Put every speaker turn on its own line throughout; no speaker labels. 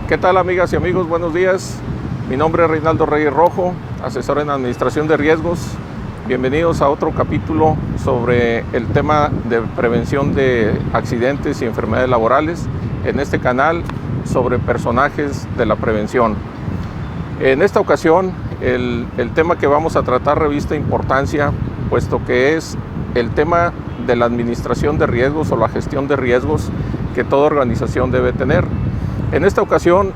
¿Qué tal, amigas y amigos? Buenos días. Mi nombre es Reinaldo Reyes Rojo, asesor en administración de riesgos. Bienvenidos a otro capítulo sobre el tema de prevención de accidentes y enfermedades laborales en este canal sobre personajes de la prevención. En esta ocasión, el tema que vamos a tratar reviste importancia, puesto que es el tema de la administración de riesgos o la gestión de riesgos que toda organización debe tener. En esta ocasión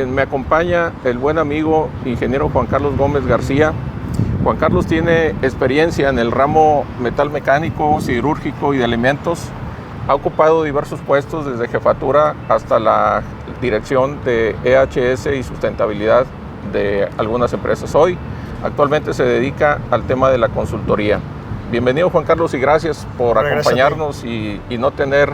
me acompaña el buen amigo ingeniero Juan Carlos Gómez García. Juan Carlos tiene experiencia en el ramo metal mecánico, siderúrgico y de alimentos. Ha ocupado diversos puestos desde jefatura hasta la dirección de EHS y sustentabilidad de algunas empresas. Hoy actualmente se dedica al tema de la consultoría. Bienvenido, Juan Carlos, y gracias por acompañarnos y no tener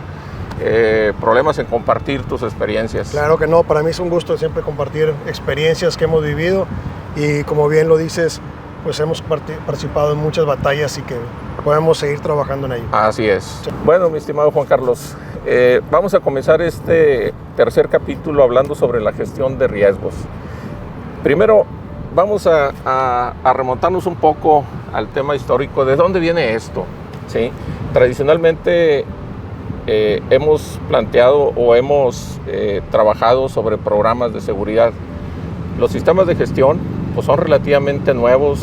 problemas en compartir tus experiencias.
Claro que no, para mí es un gusto siempre compartir experiencias que hemos vivido y, como bien lo dices, pues hemos participado en muchas batallas y que podemos seguir trabajando en ello.
Así es. Sí. Bueno, mi estimado Juan Carlos, vamos a comenzar este tercer capítulo hablando sobre la gestión de riesgos. Primero, vamos a remontarnos un poco al tema histórico. ¿De dónde viene esto? ¿Sí? Tradicionalmente hemos planteado o hemos trabajado sobre programas de seguridad. Los sistemas de gestión pues, son relativamente nuevos.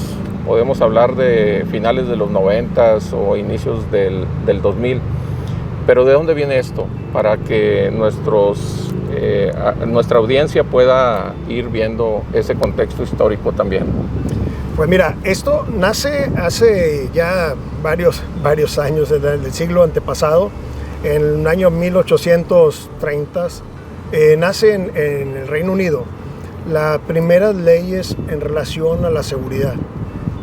Podemos hablar de finales de los 90s o inicios del 2000. Pero ¿de dónde viene esto? Para que nuestra audiencia pueda ir viendo ese contexto histórico también.
Pues mira, esto nace hace ya varios años, del siglo antepasado, en el año 1830, nace en el Reino Unido las primeras leyes en relación a la seguridad.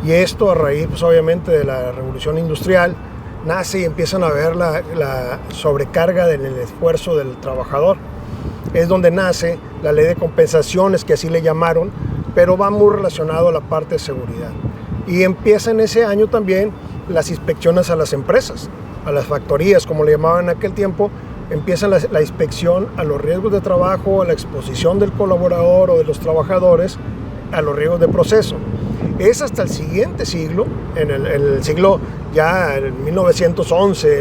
Y esto a raíz, pues, obviamente, de la Revolución Industrial, nace y empiezan a ver la sobrecarga del esfuerzo del trabajador. Es donde nace la ley de compensaciones, que así le llamaron, pero va muy relacionado a la parte de seguridad. Y empieza en ese año también las inspecciones a las empresas, a las factorías, como le llamaban en aquel tiempo. Empieza la inspección a los riesgos de trabajo, a la exposición del colaborador o de los trabajadores a los riesgos de proceso. Es hasta el siguiente siglo, en el siglo ya en 1911,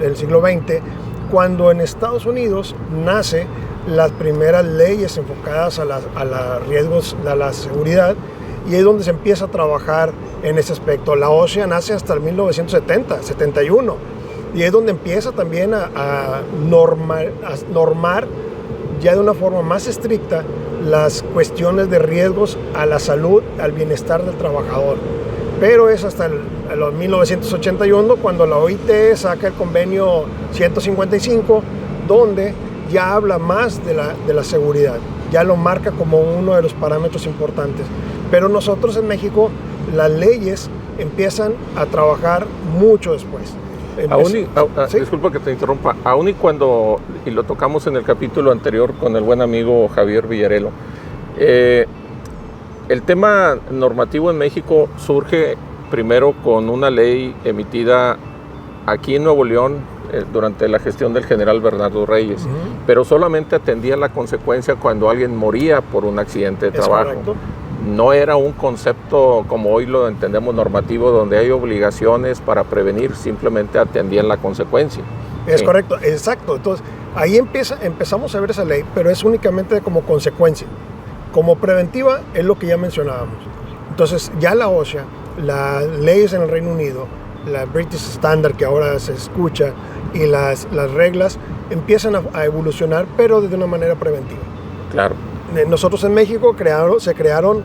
el siglo XX, cuando en Estados Unidos nace las primeras leyes enfocadas a los riesgos, a la seguridad, y es donde se empieza a trabajar en ese aspecto. La OSHA nace hasta el 1970, 71, y es donde empieza también a normar ya de una forma más estricta las cuestiones de riesgos a la salud, al bienestar del trabajador. Pero es hasta el 1981 cuando la OIT saca el convenio 155, donde ya habla más de la seguridad, ya lo marca como uno de los parámetros importantes. Pero nosotros en México las leyes empiezan a trabajar mucho después.
¿Sí? Disculpa que te interrumpa, aún y cuando, y lo tocamos en el capítulo anterior con el buen amigo Javier Villarelo, el tema normativo en México surge primero con una ley emitida aquí en Nuevo León durante la gestión del general Bernardo Reyes, pero solamente atendía la consecuencia cuando alguien moría por un accidente de trabajo.
Correcto.
No era un concepto como hoy lo entendemos normativo, donde hay obligaciones para prevenir, simplemente atendían la consecuencia.
Es
sí.
Correcto, exacto. Entonces, ahí empezamos a ver esa ley, pero es únicamente como consecuencia. Como preventiva es lo que ya mencionábamos. Entonces, ya la OSHA, las leyes en el Reino Unido, la British Standard que ahora se escucha, y las reglas empiezan a evolucionar, pero de una manera preventiva.
Claro.
Nosotros en México se crearon,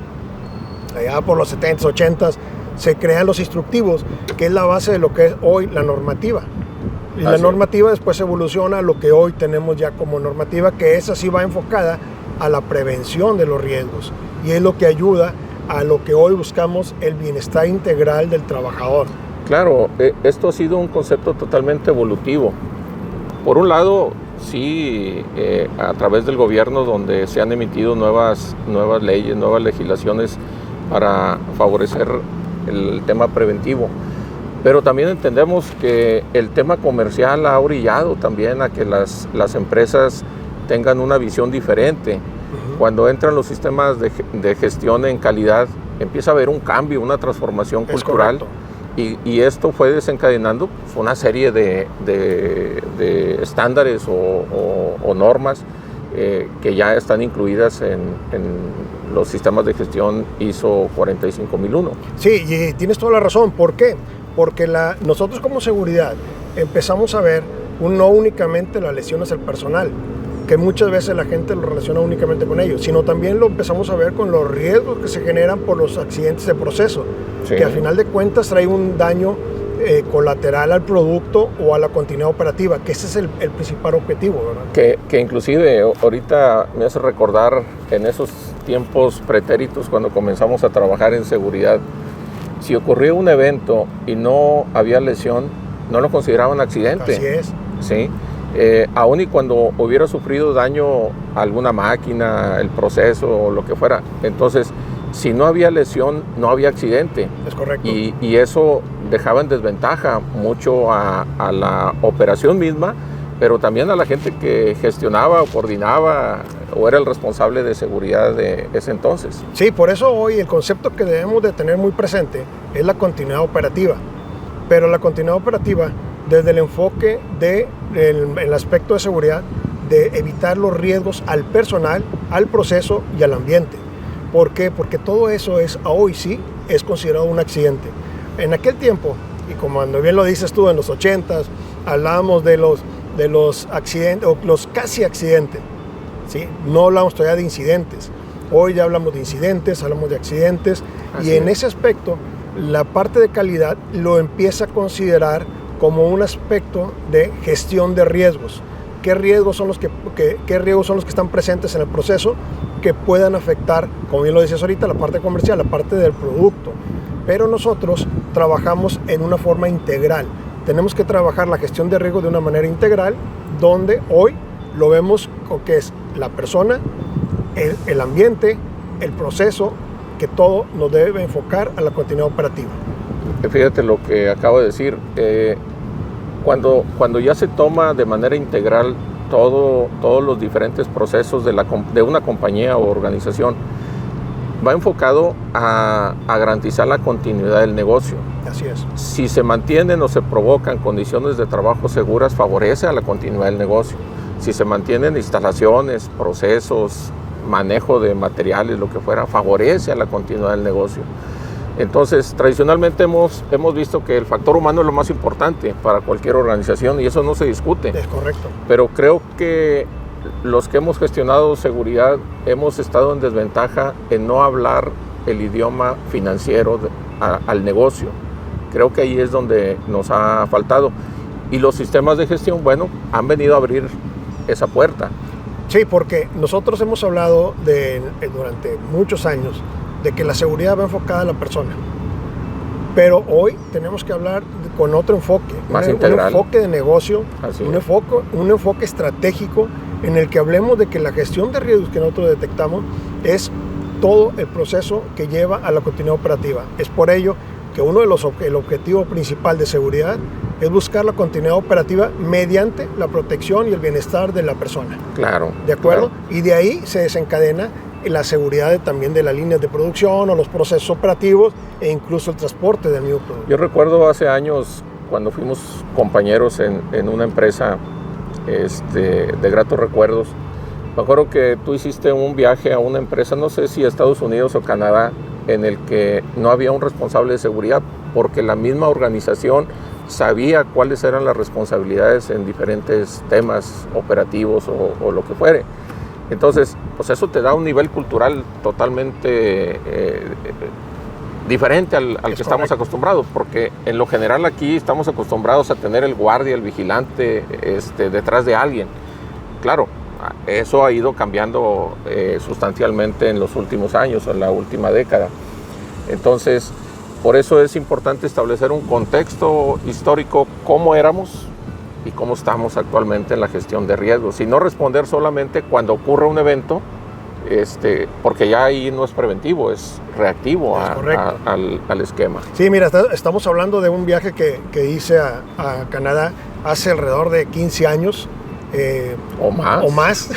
allá por los 70s, 80s, se crean los instructivos, que es la base de lo que es hoy la normativa. Y la normativa después evoluciona a lo que hoy tenemos ya como normativa, que esa sí va enfocada a la prevención de los riesgos. Y es lo que ayuda a lo que hoy buscamos, el bienestar integral del trabajador.
Claro, esto ha sido un concepto totalmente evolutivo. Por un lado, sí, a través del gobierno, donde se han emitido nuevas leyes, nuevas legislaciones para favorecer el tema preventivo. Pero también entendemos que el tema comercial ha orillado también a que las empresas tengan una visión diferente. Cuando entran los sistemas de gestión en calidad, empieza a haber un cambio, una transformación cultural. Y esto fue desencadenando pues, una serie de estándares o normas que ya están incluidas en los sistemas de gestión ISO 45001.
Sí, y tienes toda la razón. ¿Por qué? Porque nosotros como seguridad empezamos a ver no únicamente las lesiones del personal, que muchas veces la gente lo relaciona únicamente con ellos, sino también lo empezamos a ver con los riesgos que se generan por los accidentes de proceso, sí, que al final de cuentas trae un daño colateral al producto o a la continuidad operativa, que ese es el principal objetivo, ¿verdad?
Que inclusive ahorita me hace recordar en esos tiempos pretéritos cuando comenzamos a trabajar en seguridad, si ocurría un evento y no había lesión, no lo consideraban accidente.
Así es.
¿Sí? Aún y cuando hubiera sufrido daño a alguna máquina, el proceso o lo que fuera. Entonces, si no había lesión, no había accidente.
Es correcto.
Y eso dejaba en desventaja mucho a la operación misma, pero también a la gente que gestionaba o coordinaba o era el responsable de seguridad de ese entonces.
Sí, por eso hoy el concepto que debemos de tener muy presente es la continuidad operativa. Pero la continuidad operativa desde el enfoque del aspecto de seguridad, de evitar los riesgos al personal, al proceso y al ambiente. ¿Por qué? Porque todo eso hoy sí es considerado un accidente. En aquel tiempo, y como cuando bien lo dices tú, en los 80s, hablábamos de los accidentes, o los casi accidentes, ¿sí? No hablamos todavía de incidentes. Hoy ya hablamos de incidentes, hablamos de accidentes, y en ese aspecto, la parte de calidad lo empieza a considerar como un aspecto de gestión de riesgos. ¿Qué riesgos son los que están presentes en el proceso que puedan afectar, como bien lo decías ahorita, la parte comercial, la parte del producto? Pero nosotros trabajamos en una forma integral. Tenemos que trabajar la gestión de riesgos de una manera integral, donde hoy lo vemos con que es la persona, el ambiente, el proceso, que todo nos debe enfocar a la continuidad operativa.
Fíjate lo que acabo de decir, cuando ya se toma de manera integral todos los diferentes procesos de una compañía o organización, va enfocado a garantizar la continuidad del negocio.
Así es.
Si se mantienen o se provocan condiciones de trabajo seguras, favorece a la continuidad del negocio. Si se mantienen instalaciones, procesos, manejo de materiales, lo que fuera, favorece a la continuidad del negocio. Entonces, tradicionalmente hemos visto que el factor humano es lo más importante para cualquier organización y eso no se discute.
Es correcto.
Pero creo que los que hemos gestionado seguridad hemos estado en desventaja en no hablar el idioma financiero al negocio. Creo que ahí es donde nos ha faltado. Y los sistemas de gestión, bueno, han venido a abrir esa puerta.
Sí, porque nosotros hemos hablado durante muchos años de que la seguridad va enfocada a la persona. Pero hoy tenemos que hablar con otro enfoque,
más integral.
Un enfoque de negocio, un enfoque estratégico en el que hablemos de que la gestión de riesgos que nosotros detectamos es todo el proceso que lleva a la continuidad operativa. Es por ello que el objetivo principal de seguridad es buscar la continuidad operativa mediante la protección y el bienestar de la persona.
Claro.
¿De acuerdo?
Claro.
Y de ahí se desencadena la seguridad también de las líneas de producción o los procesos operativos e incluso el transporte del mismo producto.
Yo recuerdo hace años cuando fuimos compañeros en una empresa de gratos recuerdos. Me acuerdo que tú hiciste un viaje a una empresa, no sé si a Estados Unidos o Canadá, en el que no había un responsable de seguridad porque la misma organización sabía cuáles eran las responsabilidades en diferentes temas operativos o lo que fuere. Entonces, pues eso te da un nivel cultural totalmente diferente al que estamos acostumbrados, porque en lo general aquí estamos acostumbrados a tener el guardia, el vigilante detrás de alguien. Claro, eso ha ido cambiando sustancialmente en los últimos años, en la última década. Entonces, por eso es importante establecer un contexto histórico, cómo éramos y cómo estamos actualmente en la gestión de riesgos, y no responder solamente cuando ocurre un evento, porque ya ahí no es preventivo, es reactivo al esquema.
Sí, mira, estamos hablando de un viaje que hice a Canadá hace alrededor de 15 años, o más,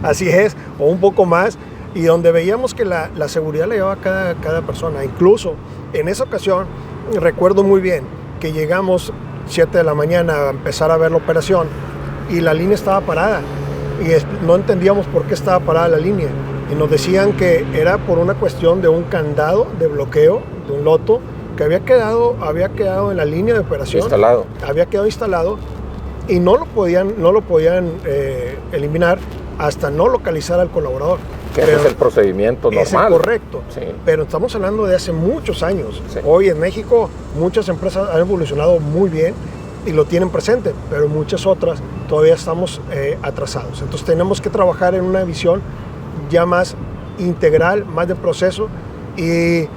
así es, o un poco más, y donde veíamos que la seguridad la llevaba cada persona. Incluso en esa ocasión, recuerdo muy bien que llegamos 7 de la mañana a empezar a ver la operación y la línea estaba parada y no entendíamos por qué estaba parada la línea, y nos decían que era por una cuestión de un candado de bloqueo, de un loto que había quedado en la línea de operación, había quedado instalado, y no lo podían eliminar hasta no localizar al colaborador.
Ese es el procedimiento normal.
Es correcto,
sí.
Pero estamos hablando de hace muchos años.
Sí.
Hoy en México muchas empresas han evolucionado muy bien y lo tienen presente, pero muchas otras todavía estamos atrasados. Entonces tenemos que trabajar en una visión ya más integral, más de proceso, y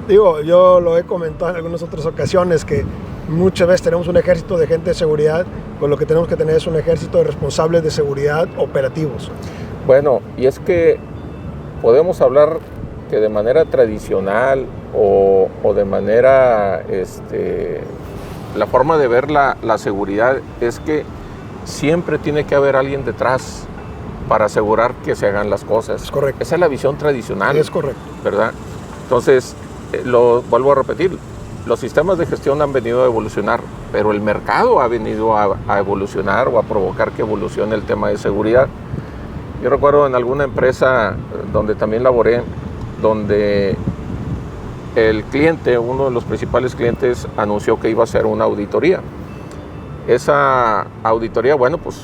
digo, yo lo he comentado en algunas otras ocasiones que muchas veces tenemos un ejército de gente de seguridad, pues lo que tenemos que tener es un ejército de responsables de seguridad operativos.
Bueno, y es que podemos hablar que de manera tradicional o de manera, la forma de ver la seguridad es que siempre tiene que haber alguien detrás para asegurar que se hagan las cosas.
Es correcto.
Esa es la visión tradicional.
Es correcto.
¿Verdad? Entonces, lo vuelvo a repetir, los sistemas de gestión han venido a evolucionar, pero el mercado ha venido a evolucionar o a provocar que evolucione el tema de seguridad. Yo recuerdo en alguna empresa donde también laboré, donde el cliente, uno de los principales clientes, anunció que iba a hacer una auditoría. Esa auditoría, bueno, pues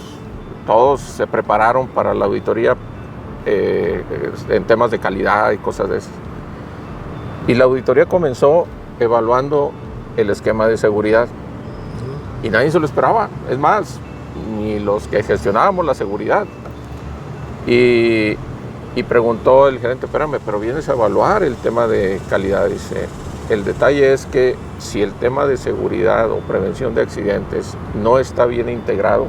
todos se prepararon para la auditoría en temas de calidad y cosas de esas. Y la auditoría comenzó evaluando el esquema de seguridad. Y nadie se lo esperaba, es más, ni los que gestionábamos la seguridad. Y preguntó el gerente, espérame, pero vienes a evaluar el tema de calidad. Dice, el detalle es que si el tema de seguridad o prevención de accidentes no está bien integrado,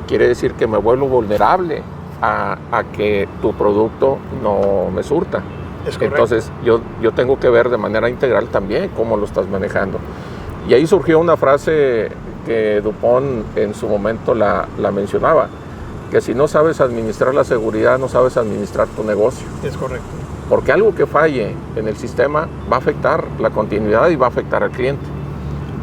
quiere decir que me vuelvo vulnerable a que tu producto no me surta. Entonces yo tengo que ver de manera integral también cómo lo estás manejando. Y ahí surgió una frase que Dupont en su momento la mencionaba, que si no sabes administrar la seguridad, no sabes administrar tu negocio.
Es correcto.
Porque algo que falle en el sistema va a afectar la continuidad y va a afectar al cliente.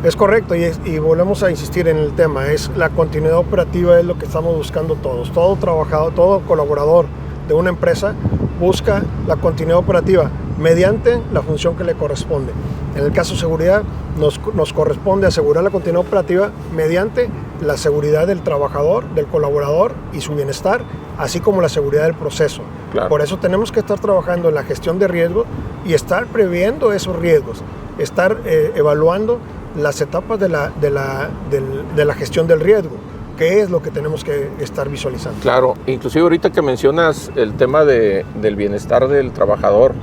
Es correcto, y volvemos a insistir en el tema, es la continuidad operativa, es lo que estamos buscando todos. Todo trabajador, todo colaborador de una empresa busca la continuidad operativa mediante la función que le corresponde. En el caso de seguridad, nos corresponde asegurar la continuidad operativa mediante la seguridad del trabajador, del colaborador y su bienestar, así como la seguridad del proceso.
Claro.
Por eso tenemos que estar trabajando en la gestión de riesgos y estar previendo esos riesgos, estar evaluando las etapas de la gestión del riesgo. ¿Qué es lo que tenemos que estar visualizando?
Claro, inclusive ahorita que mencionas el tema del bienestar del trabajador,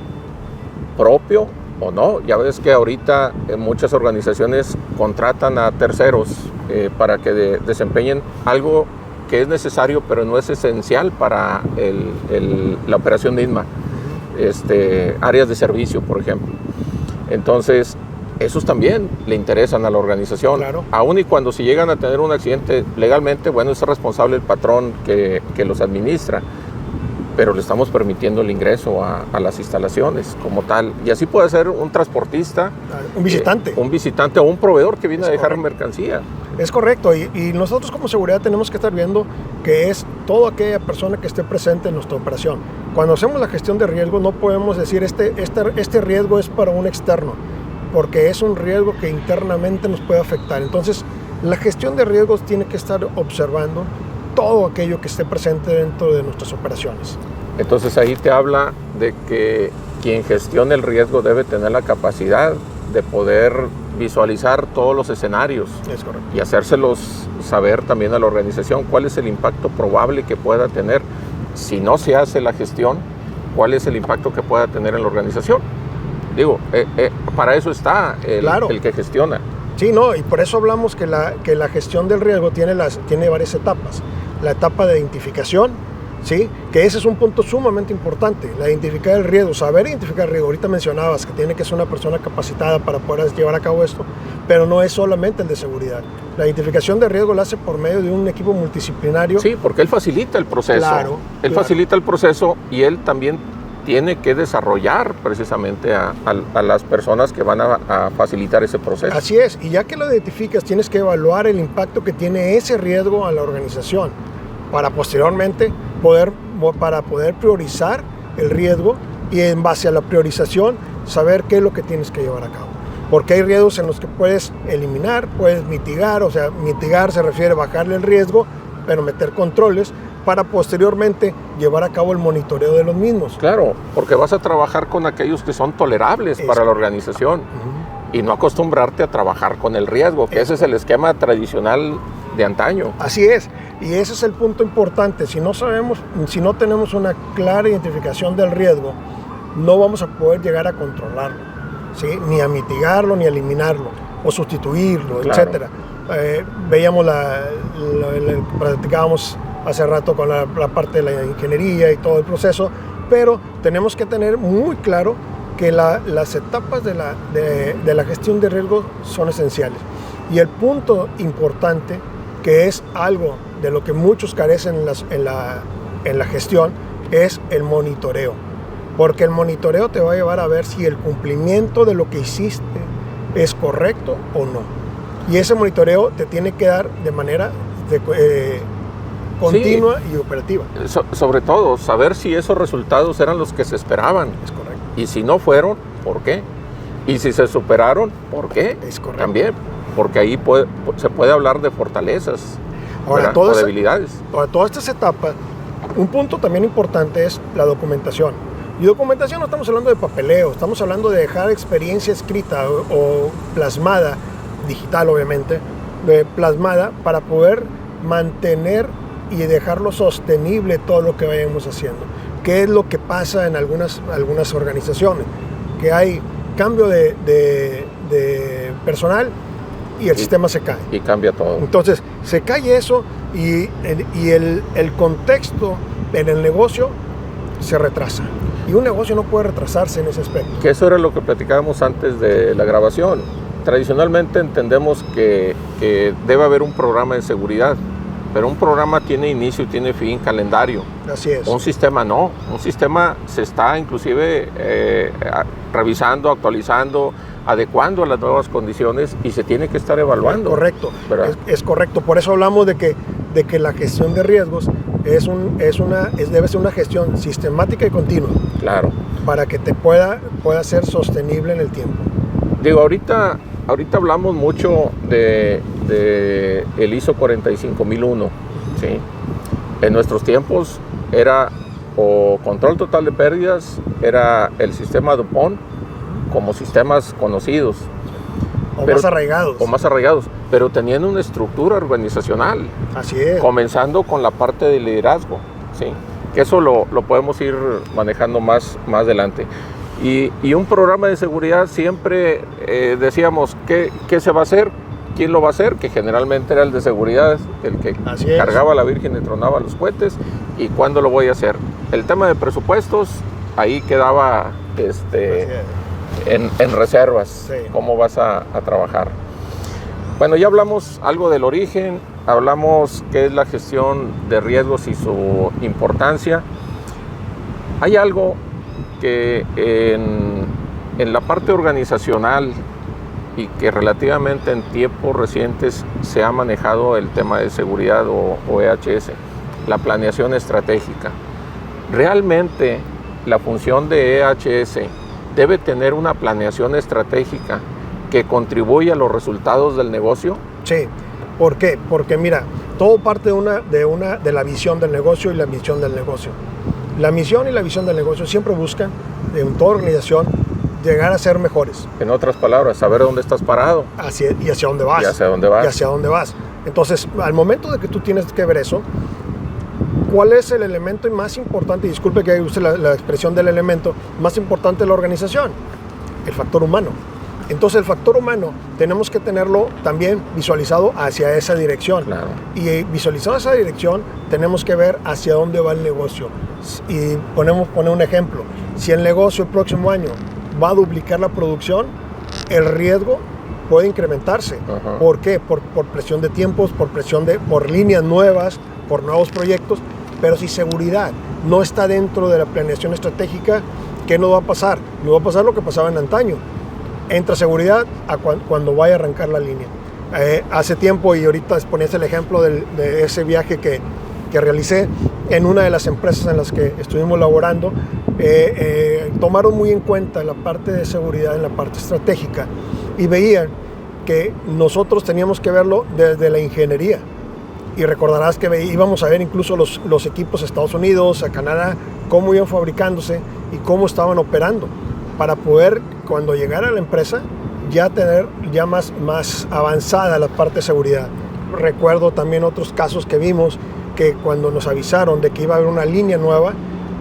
propio o no, ya ves que ahorita muchas organizaciones contratan a terceros para que desempeñen algo que es necesario, pero no es esencial para la operación de INMA, áreas de servicio, por ejemplo. Entonces, esos también le interesan a la organización.
Claro.
Aún y cuando si llegan a tener un accidente legalmente, bueno, es responsable el patrón que los administra, pero le estamos permitiendo el ingreso a las instalaciones como tal. Y así puede ser un transportista,
un visitante.
Un visitante o un proveedor que viene a dejar mercancía.
Es correcto, y nosotros como seguridad tenemos que estar viendo que es toda aquella persona que esté presente en nuestra operación. Cuando hacemos la gestión de riesgo no podemos decir este riesgo es para un externo, porque es un riesgo que internamente nos puede afectar. Entonces, la gestión de riesgos tiene que estar observando todo aquello que esté presente dentro de nuestras operaciones.
Entonces, ahí te habla de que quien gestione el riesgo debe tener la capacidad de poder visualizar todos los escenarios.
Es correcto.
Y hacérselos saber también a la organización cuál es el impacto probable que pueda tener si no se hace la gestión, cuál es el impacto que pueda tener en la organización. Digo, para eso está el que gestiona.
Sí, no, y por eso hablamos que la gestión del riesgo tiene varias etapas. La etapa de identificación, ¿sí? Que ese es un punto sumamente importante, la identificar el riesgo, saber identificar el riesgo. Ahorita mencionabas que tiene que ser una persona capacitada para poder llevar a cabo esto, pero no es solamente el de seguridad. La identificación de riesgo la hace por medio de un equipo multidisciplinario.
Sí, porque él facilita el proceso.
Claro,
él facilita el proceso y él también tiene que desarrollar precisamente a las personas que van a facilitar ese proceso.
Así es, y ya que lo identificas, tienes que evaluar el impacto que tiene ese riesgo a la organización para posteriormente poder priorizar el riesgo y en base a la priorización saber qué es lo que tienes que llevar a cabo. Porque hay riesgos en los que puedes eliminar, puedes mitigar, o sea, mitigar se refiere a bajarle el riesgo, pero meter controles para posteriormente llevar a cabo el monitoreo de los mismos.
Claro, porque vas a trabajar con aquellos que son tolerables para la organización y no acostumbrarte a trabajar con el riesgo, que ese es el esquema tradicional de antaño.
Así es, y ese es el punto importante. Si no tenemos una clara identificación del riesgo, no vamos a poder llegar a controlarlo, ¿sí? Ni a mitigarlo, ni a eliminarlo, o sustituirlo,
claro,
etcétera. Veíamos platicábamos hace rato con la parte de la ingeniería y todo el proceso, pero tenemos que tener muy claro que las etapas de la gestión de riesgo son esenciales. Y el punto importante, que es algo de lo que muchos carecen en la gestión, es el monitoreo. Porque el monitoreo te va a llevar a ver si el cumplimiento de lo que hiciste es correcto o no. Y ese monitoreo te tiene que dar de manera continua y operativa.
Sobre todo, saber si esos resultados eran los que se esperaban.
Es correcto.
Y si no fueron, ¿por qué? Y si se superaron, ¿por qué?
Es correcto.
También, porque ahí se puede hablar de fortalezas.
Ahora,
o debilidades.
Para todas estas etapas, un punto también importante es la documentación. Y documentación no estamos hablando de papeleo, estamos hablando de dejar experiencia escrita o plasmada, digital obviamente, plasmada para poder mantener y dejarlo sostenible todo lo que vayamos haciendo. ¿Qué es lo que pasa en algunas organizaciones? Que hay cambio de personal y el sistema se cae.
Y cambia todo.
Entonces, se cae eso y el contexto en el negocio se retrasa. Y un negocio no puede retrasarse en ese aspecto.
Que eso era lo que platicábamos antes de la grabación. Tradicionalmente entendemos que debe haber un programa de seguridad, pero un programa tiene inicio y tiene fin, calendario.
Así es.
Un sistema no. Un sistema se está inclusive revisando, actualizando, adecuando a las nuevas condiciones y se tiene que estar evaluando.
Correcto. Es correcto. Por eso hablamos de que la gestión de riesgos debe ser una gestión sistemática y continua.
Claro.
Para que te pueda ser sostenible en el tiempo.
Digo, ahorita hablamos mucho de el ISO 45001, ¿sí? En nuestros tiempos era o control total de pérdidas, era el sistema DuPont como sistemas conocidos.
Más arraigados.
O más arraigados, pero tenían una estructura organizacional.
Así es.
Comenzando con la parte de liderazgo, ¿sí? Que eso lo podemos ir manejando más adelante. Y un programa de seguridad siempre decíamos, ¿qué se va a hacer? ¿Quién lo va a hacer? Que generalmente era el de seguridad, el que cargaba a la Virgen y tronaba los cohetes. ¿Y cuándo lo voy a hacer? El tema de presupuestos, ahí quedaba en reservas. Sí. ¿Cómo vas a trabajar? Bueno, ya hablamos algo del origen, hablamos qué es la gestión de riesgos y su importancia. Hay algo que en la parte organizacional y que relativamente en tiempos recientes se ha manejado el tema de seguridad o EHS, la planeación estratégica. ¿Realmente la función de EHS debe tener una planeación estratégica que contribuya a los resultados del negocio?
Sí. ¿Por qué? Porque mira, todo parte de la visión del negocio y la misión del negocio. La misión y la visión del negocio siempre buscan, en toda organización, llegar a ser mejores.
En otras palabras, saber dónde estás parado.
Y hacia dónde vas.
Y hacia dónde vas.
Y hacia dónde vas. Entonces, al momento de que tú tienes que ver eso, ¿cuál es el elemento más importante? Y disculpe que use la expresión del elemento más importante de la organización. El factor humano. Entonces el factor humano tenemos que tenerlo también visualizado hacia esa dirección.
Claro.
Y visualizado esa dirección tenemos que ver hacia dónde va el negocio. Y poner un ejemplo. Si el negocio el próximo año va a duplicar la producción, el riesgo puede incrementarse.
Ajá.
¿Por qué? Por presión de tiempos, por líneas nuevas, por nuevos proyectos. Pero si seguridad no está dentro de la planeación estratégica, ¿qué nos va a pasar? Nos va a pasar lo que pasaba en antaño. Entra seguridad cuando vaya a arrancar la línea. Hace tiempo, y ahorita ponías el ejemplo de ese viaje que realicé en una de las empresas en las que estuvimos laborando, tomaron muy en cuenta la parte de seguridad en la parte estratégica y veían que nosotros teníamos que verlo desde la ingeniería. Y recordarás que íbamos a ver incluso los equipos a Estados Unidos, a Canadá, cómo iban fabricándose y cómo estaban operando, para poder, cuando llegara a la empresa, ya tener ya más avanzada la parte de seguridad. Recuerdo también otros casos que vimos, que cuando nos avisaron de que iba a haber una línea nueva,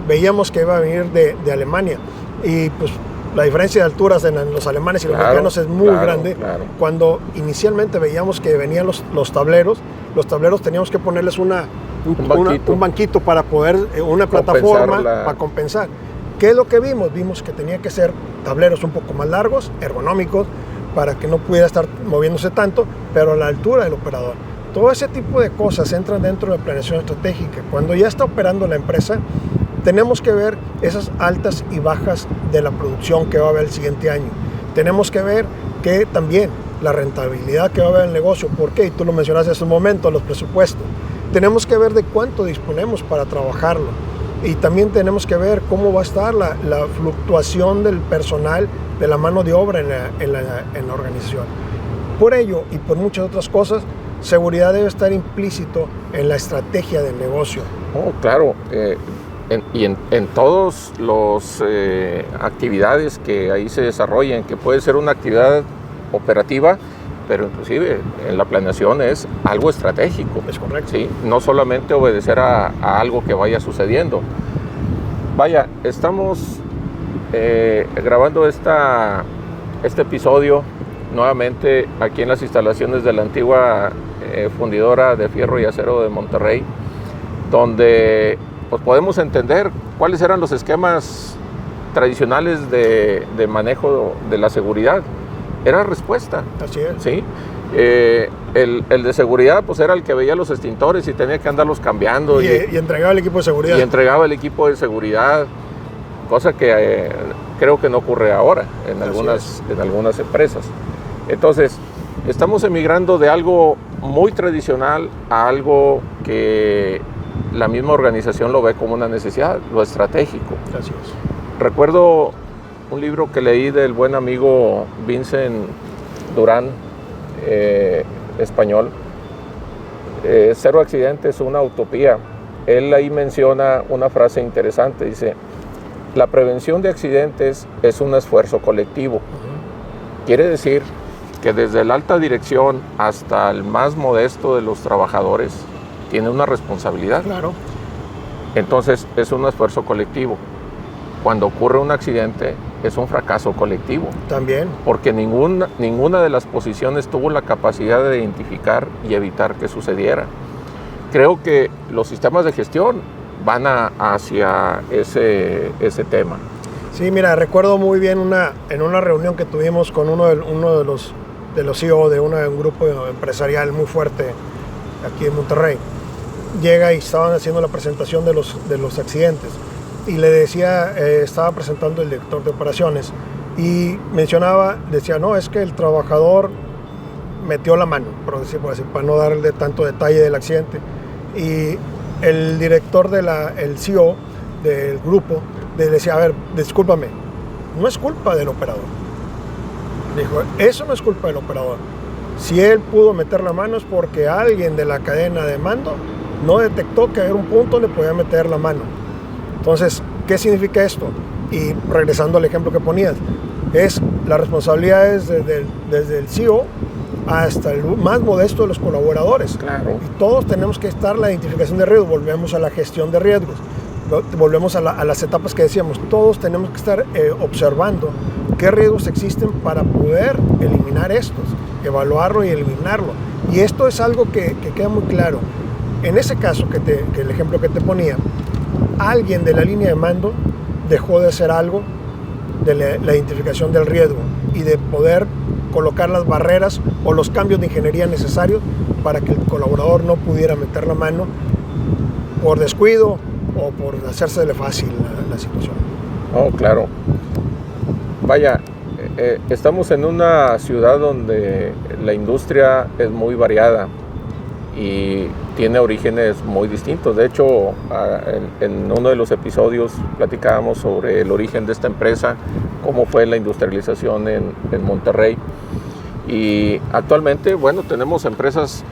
veíamos que iba a venir de Alemania. Y pues la diferencia de alturas en los alemanes y los mexicanos es muy grande. Claro. Cuando inicialmente veíamos que venían los tableros teníamos que ponerles un banquito para poder, una plataforma para compensar. ¿Qué es lo que vimos? Vimos que tenía que ser tableros un poco más largos, ergonómicos, para que no pudiera estar moviéndose tanto, pero a la altura del operador. Todo ese tipo de cosas entran dentro de la planeación estratégica. Cuando ya está operando la empresa, tenemos que ver esas altas y bajas de la producción que va a haber el siguiente año. Tenemos que ver que también la rentabilidad que va a haber en el negocio. ¿Por qué? Y tú lo mencionaste hace un momento, los presupuestos. Tenemos que ver de cuánto disponemos para trabajarlo. Y también tenemos que ver cómo va a estar la fluctuación del personal, de la mano de obra en la organización. Por ello y por muchas otras cosas, seguridad debe estar implícito en la estrategia del negocio.
Oh, claro. En todas las actividades que ahí se desarrollan, que puede ser una actividad operativa, pero inclusive en la planeación es algo estratégico.
Es correcto.
¿Sí? No solamente obedecer a algo que vaya sucediendo. Vaya, estamos grabando este episodio nuevamente aquí en las instalaciones de la antigua fundidora de fierro y acero de Monterrey, donde pues, podemos entender cuáles eran los esquemas tradicionales de manejo de la seguridad. Era respuesta.
Así es.
¿Sí? El de seguridad pues era el que veía los extintores y tenía que andarlos cambiando.
Y entregaba el equipo de seguridad.
Y entregaba el equipo de seguridad, cosa que creo que no ocurre ahora en algunas empresas. Entonces, estamos emigrando de algo muy tradicional a algo que la misma organización lo ve como una necesidad, lo estratégico.
Así es.
Recuerdo un libro que leí del buen amigo Vincent Durán, español, Cero accidentes, una utopía. Él ahí menciona una frase interesante, dice: la prevención de accidentes es un esfuerzo colectivo. Quiere decir que desde la alta dirección hasta el más modesto de los trabajadores tiene una responsabilidad.
Claro.
Entonces es un esfuerzo colectivo. Cuando ocurre un accidente es un fracaso colectivo.
También.
Porque ninguna de las posiciones tuvo la capacidad de identificar y evitar que sucediera. Creo que los sistemas de gestión van hacia ese tema.
Sí, mira, recuerdo muy bien en una reunión que tuvimos con uno de los CEO de un grupo empresarial muy fuerte aquí en Monterrey. Llega y estaban haciendo la presentación de los accidentes. Y le decía, estaba presentando el director de operaciones y decía, no, es que el trabajador metió la mano, por decir, para no darle tanto detalle del accidente. Y el director el CEO del grupo le decía, a ver, discúlpame, no es culpa del operador. Dijo, eso no es culpa del operador. Si él pudo meter la mano es porque alguien de la cadena de mando no detectó que había un punto donde podía meter la mano. Entonces, ¿qué significa esto? Y regresando al ejemplo que ponías, la responsabilidad es desde el CEO hasta el más modesto de los colaboradores.
Claro.
Y todos tenemos que estar en la identificación de riesgos, volvemos a la gestión de riesgos. volvemos a las etapas que decíamos, todos tenemos que estar observando qué riesgos existen para poder eliminar estos, evaluarlo y eliminarlo. Y esto es algo que queda muy claro. En ese caso, que el ejemplo que te ponía, alguien de la línea de mando dejó de hacer algo de la identificación del riesgo y de poder colocar las barreras o los cambios de ingeniería necesarios para que el colaborador no pudiera meter la mano por descuido o por hacérsele fácil la situación.
Oh, claro. Vaya, estamos en una ciudad donde la industria es muy variada y tiene orígenes muy distintos. De hecho, en uno de los episodios platicábamos sobre el origen de esta empresa, cómo fue la industrialización en Monterrey. Y actualmente, bueno, tenemos empresas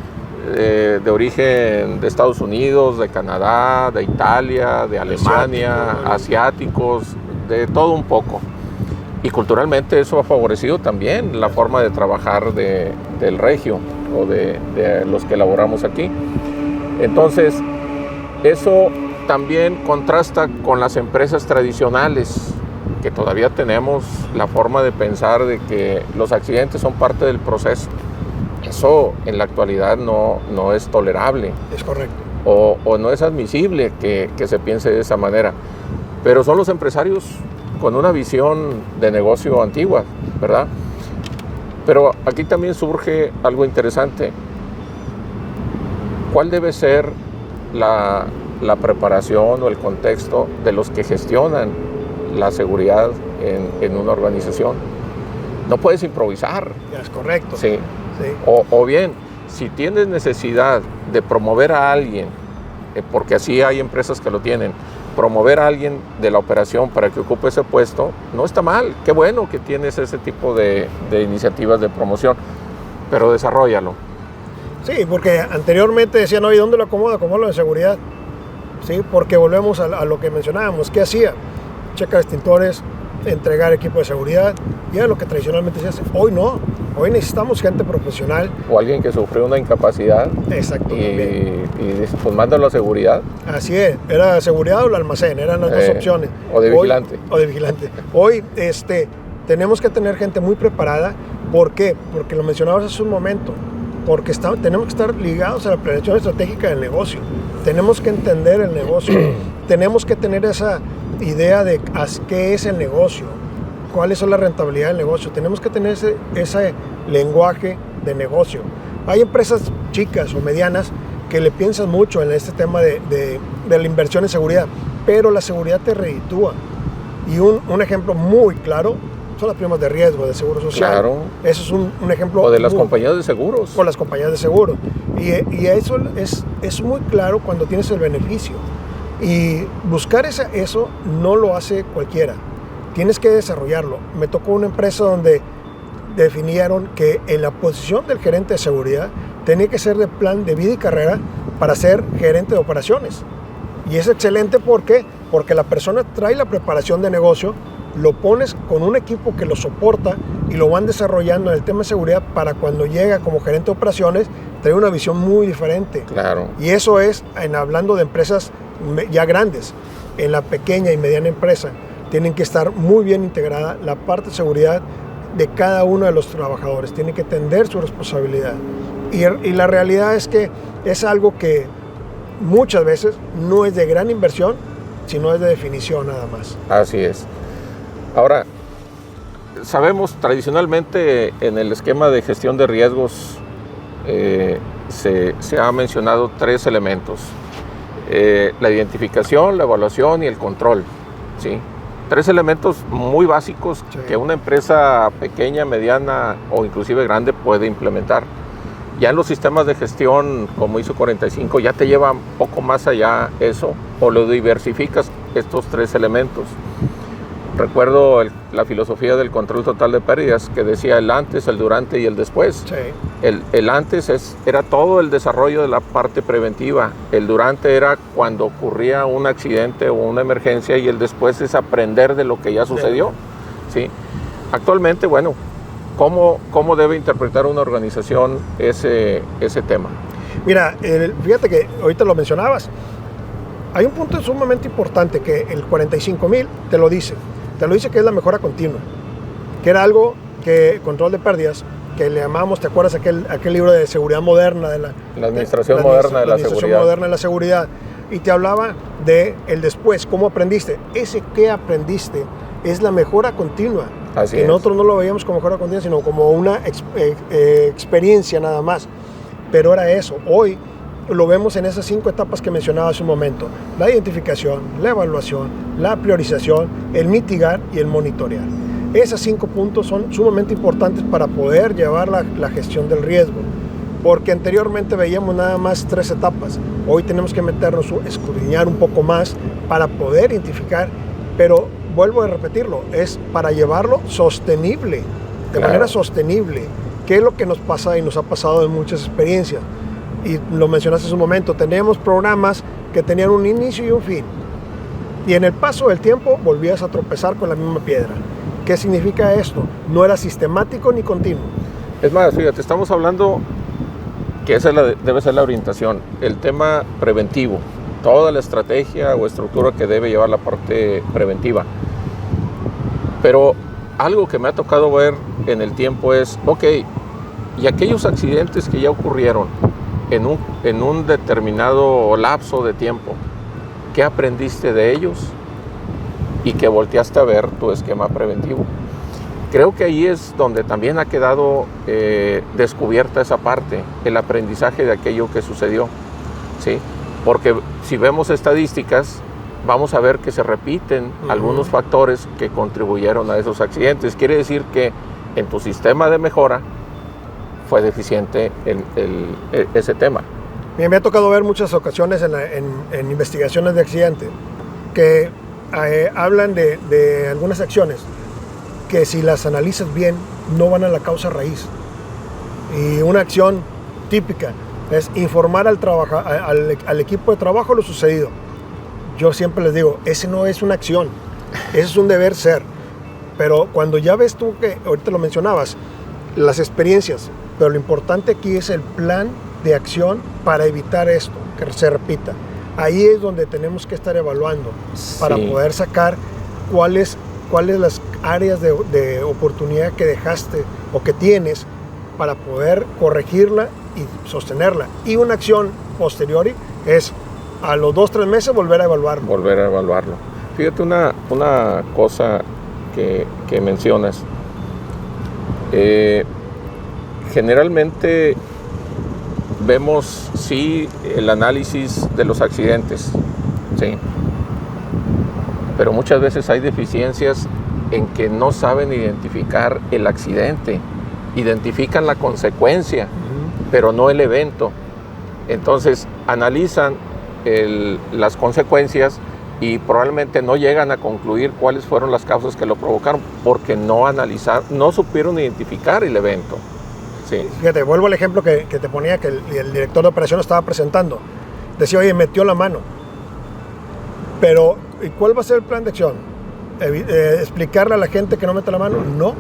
de origen de Estados Unidos, de Canadá, de Italia, de Alemania, asiáticos, de todo un poco. Y culturalmente eso ha favorecido también la forma de trabajar del regio o de los que elaboramos aquí. Entonces, eso también contrasta con las empresas tradicionales, que todavía tenemos la forma de pensar de que los accidentes son parte del proceso. Eso en la actualidad no es tolerable.
Es correcto.
O no es admisible que se piense de esa manera. Pero son los empresarios con una visión de negocio antigua, ¿verdad? Pero aquí también surge algo interesante. ¿Cuál debe ser la preparación o el contexto de los que gestionan la seguridad en una organización? No puedes improvisar.
Es correcto.
Sí.
Sí.
O bien, si tienes necesidad de promover a alguien, porque así hay empresas que lo tienen, promover a alguien de la operación para que ocupe ese puesto, no está mal. Qué bueno que tienes ese tipo de iniciativas de promoción, pero desarróllalo.
Sí, porque anteriormente decían, oye, ¿dónde lo acomodo? Acomódalo en seguridad. Sí, porque volvemos a lo que mencionábamos. ¿Qué hacía? Checar extintores, entregar equipo de seguridad, y era lo que tradicionalmente se hace. Hoy no. Hoy necesitamos gente profesional.
O alguien que sufrió una incapacidad.
Exacto.
Y pues mándalo a seguridad.
Así es. Era seguridad o el almacén. Eran las dos opciones.
O de vigilante.
Hoy tenemos que tener gente muy preparada. ¿Por qué? Porque lo mencionabas hace un momento. Porque tenemos que estar ligados a la planeación estratégica del negocio. Tenemos que entender el negocio. Tenemos que tener esa idea de qué es el negocio. ¿Cuáles son las rentabilidades del negocio? Tenemos que tener ese lenguaje de negocio. Hay empresas chicas o medianas que le piensan mucho en este tema de la inversión en seguridad, pero la seguridad te reditúa. Y un ejemplo muy claro son las primas de riesgo de Seguro Social.
Claro.
Eso es un ejemplo.
O de las compañías de seguros.
O las compañías de seguro. Y eso es muy claro cuando tienes el beneficio. Y buscar eso no lo hace cualquiera. Tienes que desarrollarlo. Me tocó una empresa donde definieron que en la posición del gerente de seguridad tenía que ser de plan de vida y carrera para ser gerente de operaciones. Y es excelente, ¿por qué? Porque la persona trae la preparación de negocio, lo pones con un equipo que lo soporta y lo van desarrollando en el tema de seguridad para cuando llega como gerente de operaciones, trae una visión muy diferente.
Claro.
Y eso es hablando de empresas ya grandes. En la pequeña y mediana empresa tienen que estar muy bien integrada la parte de seguridad de cada uno de los trabajadores. Tienen que entender su responsabilidad. Y la realidad es que es algo que muchas veces no es de gran inversión, sino es de definición nada más.
Así es. Ahora, sabemos tradicionalmente en el esquema de gestión de riesgos se ha mencionado 3 elementos. La identificación, la evaluación y el control. ¿Sí? 3 elementos muy básicos, sí, que una empresa pequeña, mediana o inclusive grande puede implementar. Ya en los sistemas de gestión como ISO 45 ya te lleva un poco más allá eso, o lo diversificas estos 3 elementos. Recuerdo la filosofía del control total de pérdidas, que decía el antes, el durante y el después.
Sí.
El antes era todo el desarrollo de la parte preventiva, el durante era cuando ocurría un accidente o una emergencia, y el después es aprender de lo que ya sucedió. ¿Sí? Actualmente, bueno, ¿cómo debe interpretar una organización ese tema?
Mira, fíjate que ahorita lo mencionabas. Hay un punto sumamente importante que el 45,000 te lo dice que es la mejora continua, que era algo que, control de pérdidas, que le llamamos, ¿te acuerdas aquel libro de seguridad moderna? De la
administración moderna de la seguridad.
Moderna de la seguridad. Y te hablaba de el después, cómo aprendiste. Ese que aprendiste es la mejora continua.
Así
que
es.
Nosotros no lo veíamos como mejora continua, sino como una experiencia nada más. Pero era eso. Hoy lo vemos en esas 5 etapas que mencionaba hace un momento: la identificación, la evaluación, la priorización, el mitigar y el monitorear. Esos 5 puntos son sumamente importantes para poder llevar la gestión del riesgo, porque anteriormente veíamos nada más 3 etapas. Hoy tenemos que meternos, escudriñar un poco más para poder identificar, pero vuelvo a repetirlo, es para llevarlo sostenible, de manera sostenible, que es lo que nos pasa y nos ha pasado en muchas experiencias. Y lo mencionaste hace un momento, teníamos programas que tenían un inicio y un fin, y en el paso del tiempo volvías a tropezar con la misma piedra. ¿Qué significa esto? No era sistemático ni continuo.
Es más, fíjate, estamos hablando que esa debe ser la orientación, el tema preventivo, toda la estrategia o estructura que debe llevar la parte preventiva. Pero algo que me ha tocado ver en el tiempo es, ok, y aquellos accidentes que ya ocurrieron en un determinado lapso de tiempo, ¿qué aprendiste de ellos? Y que volteaste a ver tu esquema preventivo. Creo que ahí es donde también ha quedado descubierta esa parte, el aprendizaje de aquello que sucedió, ¿sí? Porque si vemos estadísticas, vamos a ver que se repiten algunos factores que contribuyeron a esos accidentes. Quiere decir que en tu sistema de mejora fue deficiente ese tema.
Me ha tocado ver muchas ocasiones en investigaciones de accidentes que hablan de algunas acciones que, si las analizas bien, no van a la causa raíz. Y una acción típica es informar al equipo de trabajo lo sucedido. Yo siempre les digo, ese no es una acción, ese es un deber ser. Pero cuando ya ves tú, que ahorita lo mencionabas, las experiencias, pero lo importante aquí es el plan de acción para evitar esto, que se repita. Ahí es donde tenemos que estar evaluando para poder sacar cuáles las áreas de oportunidad que dejaste o que tienes para poder corregirla y sostenerla. Y una acción posteriori es a los 2-3 meses volver a evaluarlo.
Volver a evaluarlo. Fíjate una cosa que mencionas. Generalmente vemos, sí, el análisis de los accidentes, sí, pero muchas veces hay deficiencias en que no saben identificar el accidente, identifican la consecuencia, pero no el evento. Entonces analizan las consecuencias y probablemente no llegan a concluir cuáles fueron las causas que lo provocaron, porque no supieron identificar el evento. Sí.
Fíjate, vuelvo al ejemplo que te ponía, que el director de operaciones estaba presentando. Decía, oye, metió la mano. Pero, ¿y cuál va a ser el plan de acción? ¿Explicarle a la gente que no meta la mano? No.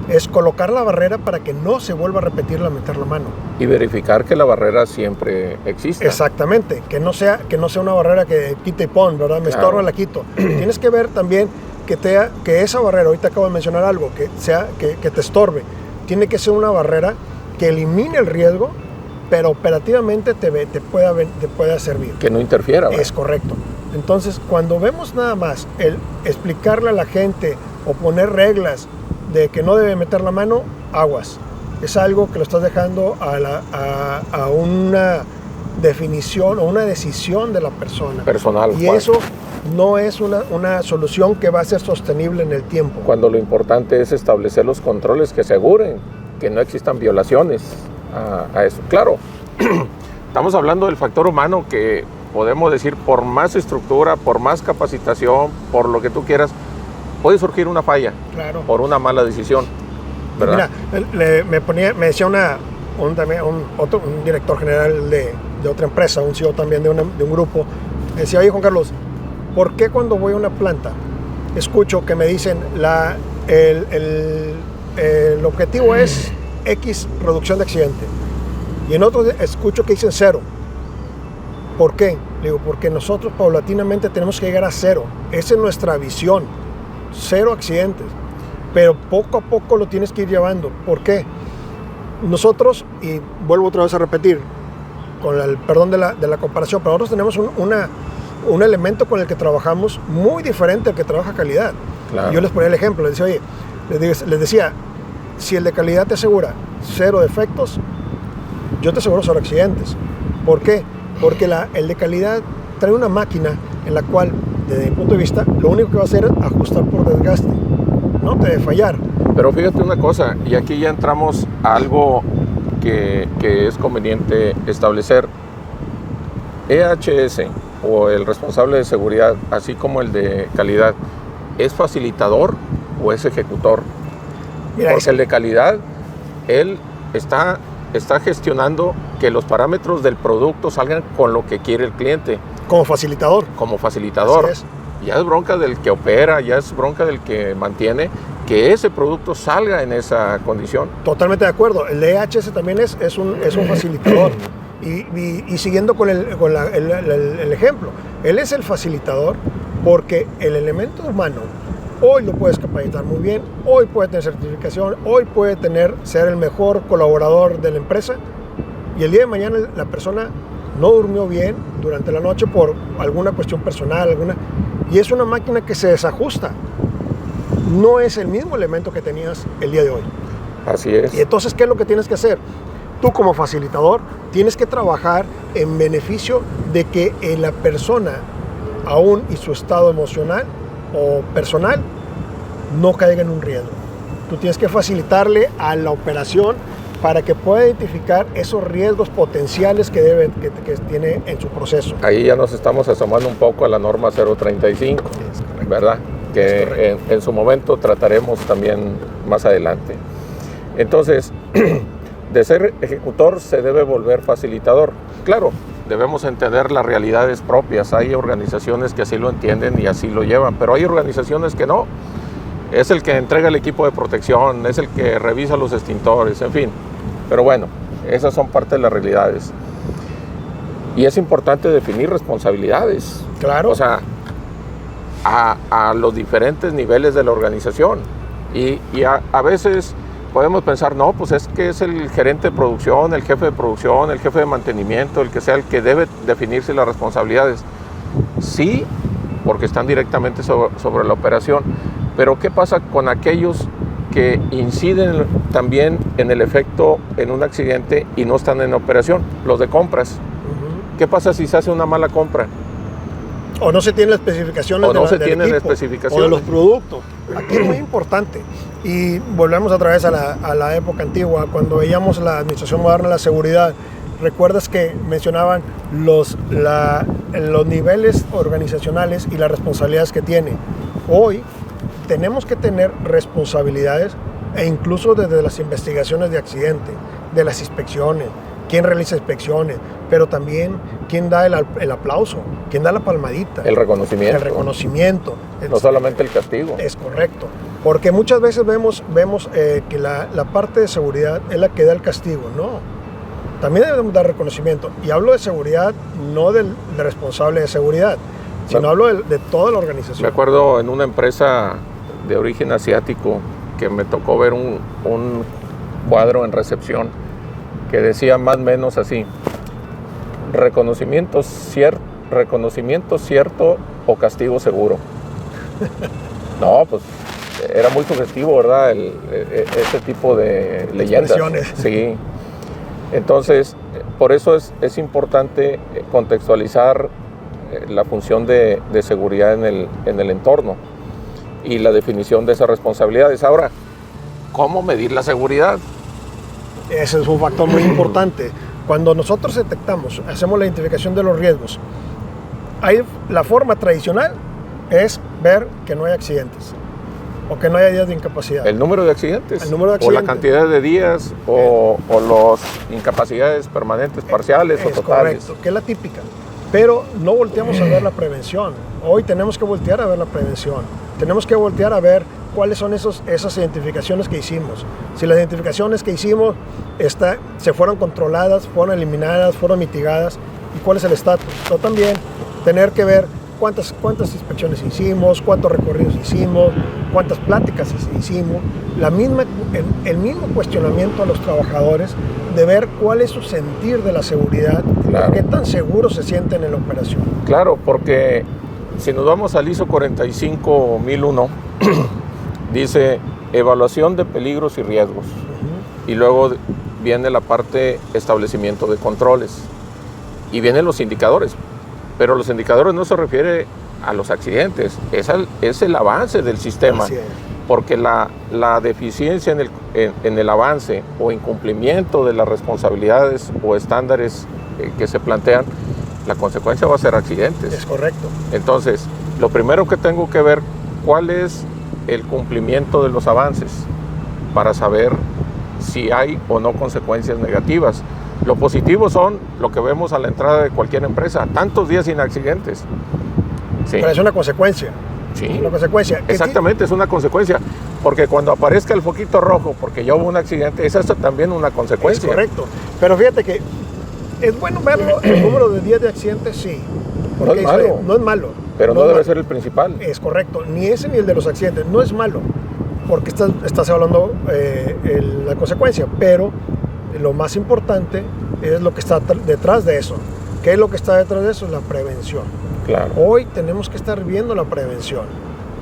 Es colocar la barrera para que no se vuelva a repetir la meter la mano.
Y verificar que la barrera siempre exista.
Exactamente, que no sea una barrera que quita y pon, ¿verdad? Me estorba, la quito. Tienes que ver también que esa barrera, ahorita acabo de mencionar algo, que te estorbe. Tiene que ser una barrera que elimine el riesgo, pero operativamente te pueda servir.
Que no interfiera.
Es correcto. Entonces, cuando vemos nada más el explicarle a la gente o poner reglas de que no debe meter la mano, aguas. Es algo que lo estás dejando a una definición o una decisión de la persona.
Personal.
Y eso no es una solución que va a ser sostenible en el tiempo.
Cuando lo importante es establecer los controles que aseguren que no existan violaciones a eso. Claro, estamos hablando del factor humano, que podemos decir, por más estructura, por más capacitación, por lo que tú quieras, puede surgir una falla, claro, por una mala decisión, ¿verdad?
Mira, me decía un director general de otra empresa, un CEO también de un grupo, me decía, oye, Juan Carlos, ¿por qué cuando voy a una planta escucho que me dicen el objetivo es X reducción de accidente, y en otros escucho que dicen 0? ¿Por qué? Le digo, porque nosotros paulatinamente tenemos que llegar a cero. Esa es nuestra visión. 0 accidentes. Pero poco a poco lo tienes que ir llevando. ¿Por qué? Nosotros, y vuelvo otra vez a repetir, con el perdón de la comparación, pero nosotros tenemos un elemento con el que trabajamos muy diferente al que trabaja calidad.
Claro.
Yo les ponía el ejemplo, les decía, oye, les decía, si el de calidad te asegura 0 defectos, yo te aseguro 0 accidentes. ¿Por qué? Porque el de calidad trae una máquina en la cual, desde mi punto de vista, lo único que va a hacer es ajustar por desgaste, no te debe fallar.
Pero fíjate una cosa, y aquí ya entramos a algo que es conveniente establecer. EHS, o el responsable de seguridad, así como el de calidad, ¿es facilitador o es ejecutor?
Mira,
porque el de calidad, él está gestionando que los parámetros del producto salgan con lo que quiere el cliente.
Como facilitador.
Como facilitador.
Así es.
Ya es bronca del que opera, ya es bronca del que mantiene que ese producto salga en esa condición.
Totalmente de acuerdo. El EHS también es un facilitador. Y siguiendo con el ejemplo, él es el facilitador porque el elemento humano hoy lo puedes capacitar muy bien, hoy puede tener certificación, hoy puede ser el mejor colaborador de la empresa, y el día de mañana la persona no durmió bien durante la noche por alguna cuestión personal, y es una máquina que se desajusta. No es el mismo elemento que tenías el día de hoy.
Así es.
Y entonces, ¿qué es lo que tienes que hacer? Tú como facilitador tienes que trabajar en beneficio de que la persona, aún y su estado emocional o personal, no caiga en un riesgo. Tú tienes que facilitarle a la operación para que pueda identificar esos riesgos potenciales que tiene en su proceso.
Ahí ya nos estamos asomando un poco a la norma 035, ¿verdad? Que en su momento trataremos también más adelante. Entonces, de ser ejecutor se debe volver facilitador. Claro, debemos entender las realidades propias. Hay organizaciones que así lo entienden y así lo llevan, pero hay organizaciones que no. Es el que entrega el equipo de protección, es el que revisa los extintores, en fin. Pero bueno, esas son parte de las realidades. Y es importante definir responsabilidades.
Claro.
O sea, a los diferentes niveles de la organización. Y a veces podemos pensar, no, pues es que es el gerente de producción, el jefe de producción, el jefe de mantenimiento, el que sea el que debe definirse las responsabilidades. Sí, porque están directamente sobre la operación. Pero ¿qué pasa con aquellos que inciden también en el efecto en un accidente y no están en operación? Los de compras.
Uh-huh.
¿Qué pasa si se hace una mala compra?
O no se tienen las especificaciones del equipo, o de los productos. Aquí es muy importante. Y volvemos otra vez a la época antigua, cuando veíamos la administración moderna de la seguridad. ¿Recuerdas que mencionaban los niveles organizacionales y las responsabilidades que tiene? Hoy tenemos que tener responsabilidades, e incluso desde las investigaciones de accidente, de las inspecciones, quién realiza inspecciones, pero también quién da el aplauso, quién da la palmadita.
El reconocimiento.
El reconocimiento.
No solamente el castigo.
Es correcto. Porque muchas veces vemos que la parte de seguridad es la que da el castigo. No. También debemos dar reconocimiento. Y hablo de seguridad, no del responsable de seguridad, sino hablo de toda la organización.
Me acuerdo en una empresa de origen asiático que me tocó ver un cuadro en recepción que decía más o menos así: reconocimiento cierto o castigo seguro. No, pues era muy sugestivo, ¿verdad? Ese tipo de leyendas.
Expresiones.
Sí. Entonces, por eso es importante contextualizar la función de seguridad en el entorno y la definición de esas responsabilidades. Ahora, ¿cómo medir la seguridad?
Ese es un factor muy importante. Cuando nosotros detectamos, hacemos la identificación de los riesgos, la forma tradicional es ver que no hay accidentes o que no haya días de incapacidad.
El número de accidentes.
El número de accidentes.
O la cantidad de días o las incapacidades permanentes, parciales o totales.
Correcto, que es la típica. Pero no volteamos a ver la prevención. Hoy tenemos que voltear a ver la prevención. Tenemos que voltear a ver cuáles son esas identificaciones que hicimos. Si las identificaciones que hicimos se fueron controladas, fueron eliminadas, fueron mitigadas, ¿Y cuál es el estatus? Pero también tener que ver cuántas inspecciones hicimos, cuántos recorridos hicimos, cuántas pláticas hicimos, el mismo cuestionamiento a los trabajadores de ver cuál es su sentir de la seguridad,
claro.
Qué tan seguros se sienten en la operación.
Claro, porque si nos vamos al ISO 45001, dice evaluación de peligros y riesgos. Y luego viene la parte establecimiento de controles. Y vienen los indicadores. Pero los indicadores no se refiere a los accidentes, es el avance del sistema.
Así es.
Porque la deficiencia en el avance o incumplimiento de las responsabilidades o estándares que se plantean, la consecuencia va a ser accidentes.
Es correcto.
Entonces, lo primero que tengo que ver, cuál es el cumplimiento de los avances para saber si hay o no consecuencias negativas. Lo positivo son lo que vemos a la entrada de cualquier empresa, tantos días sin accidentes. Sí.
Pero es una consecuencia.
Sí.
Una consecuencia.
Exactamente, es una consecuencia. Porque cuando aparezca el foquito rojo, porque ya hubo un accidente, esa es también una consecuencia.
Es correcto. Pero fíjate que es bueno verlo, el número de días de accidentes, sí.
No es malo.
No es malo.
Pero no debe ser el principal.
Es correcto. Ni ese ni el de los accidentes. No es malo. Porque estás hablando la consecuencia. Pero lo más importante es lo que está detrás de eso. ¿Qué es lo que está detrás de eso? La prevención.
Claro.
Hoy tenemos que estar viendo la prevención,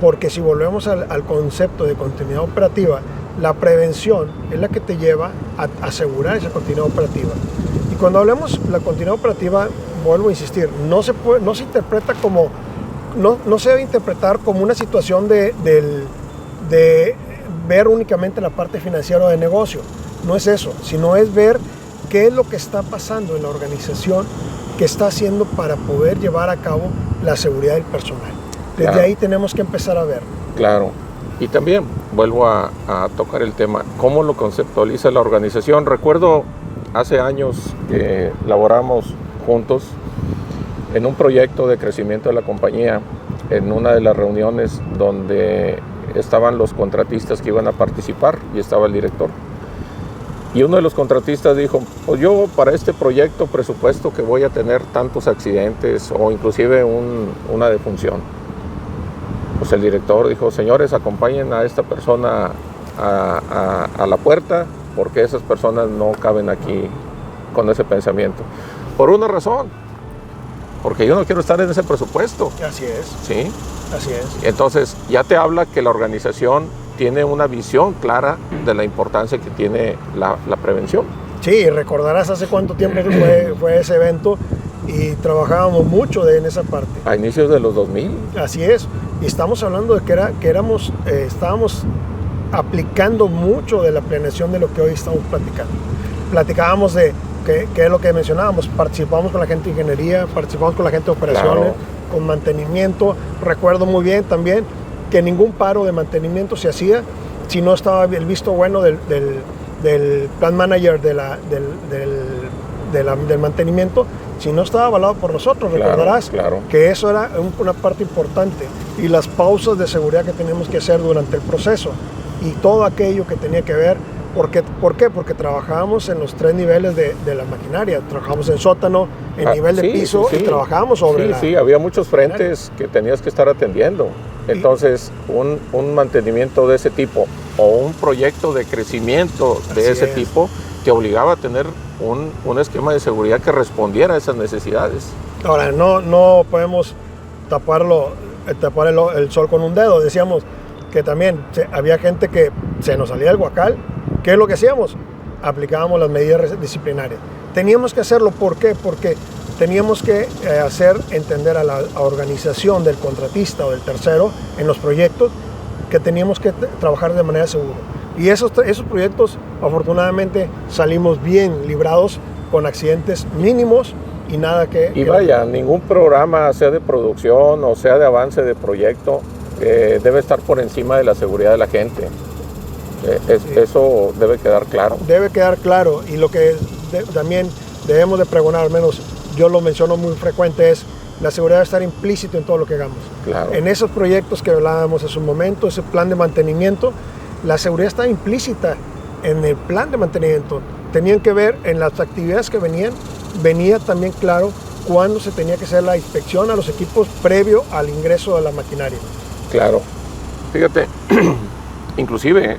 porque si volvemos al concepto de continuidad operativa, la prevención es la que te lleva a asegurar esa continuidad operativa. Y cuando hablamos de la continuidad operativa, vuelvo a insistir, no se interpreta como, no se debe interpretar como una situación de ver únicamente la parte financiera de negocio. No es eso, sino es ver qué es lo que está pasando en la organización que está haciendo para poder llevar a cabo la seguridad del personal. Desde
claro.
ahí tenemos que empezar a ver.
Claro. Y también vuelvo a tocar el tema, cómo lo conceptualiza la organización. Recuerdo hace años que laboramos juntos en un proyecto de crecimiento de la compañía, en una de las reuniones donde estaban los contratistas que iban a participar y estaba el director. Y uno de los contratistas dijo, pues yo para este proyecto presupuesto que voy a tener tantos accidentes o inclusive una defunción. Pues el director dijo, señores, acompañen a esta persona a la puerta porque esas personas no caben aquí con ese pensamiento. Por una razón, porque yo no quiero estar en ese presupuesto.
Así es.
¿Sí?
Así es.
Entonces ya te habla que la organización tiene una visión clara de la importancia que tiene la prevención.
Sí, recordarás hace cuánto tiempo fue ese evento y trabajábamos mucho en esa parte.
A inicios de los 2000.
Así es, y estamos hablando de que estábamos aplicando mucho de la planeación de lo que hoy estamos platicando. Platicábamos de qué es lo que mencionábamos, participamos con la gente de ingeniería, participamos con la gente de operaciones, claro. Con mantenimiento. Recuerdo muy bien también que ningún paro de mantenimiento se hacía si no estaba el visto bueno del plan manager del mantenimiento, si no estaba avalado por nosotros. Recordarás que eso era una parte importante, y las pausas de seguridad que teníamos que hacer durante el proceso y todo aquello que tenía que ver. ¿Por qué? Porque trabajábamos en los 3 niveles de la maquinaria. Trabajamos en sótano, en nivel de piso, y trabajábamos sobre
Sí, había muchos frentes que tenías que estar atendiendo. Entonces, un mantenimiento de ese tipo o un proyecto de crecimiento de ese tipo te obligaba a tener un esquema de seguridad que respondiera a esas necesidades. Ahora,
no podemos tapar el sol con un dedo. Decíamos que también había gente que se nos salía el guacal. ¿Qué es lo que hacíamos? Aplicábamos las medidas disciplinarias. Teníamos que hacerlo, ¿por qué? Porque teníamos que hacer entender a la organización del contratista o del tercero en los proyectos que teníamos que trabajar de manera segura. Y esos proyectos, afortunadamente, salimos bien librados con accidentes mínimos y nada que...
Y vaya, ningún programa, sea de producción o sea de avance de proyecto, debe estar por encima de la seguridad de la gente. Eso debe quedar claro.
Debe quedar claro, y lo que también debemos de pregonar, al menos yo lo menciono muy frecuente, es la seguridad debe estar implícito en todo lo que hagamos.
Claro.
En esos proyectos que hablábamos hace un momento, ese plan de mantenimiento, la seguridad está implícita en el plan de mantenimiento. Tenían que ver en las actividades que venía también claro cuándo se tenía que hacer la inspección a los equipos previo al ingreso de la maquinaria.
Claro. Fíjate, inclusive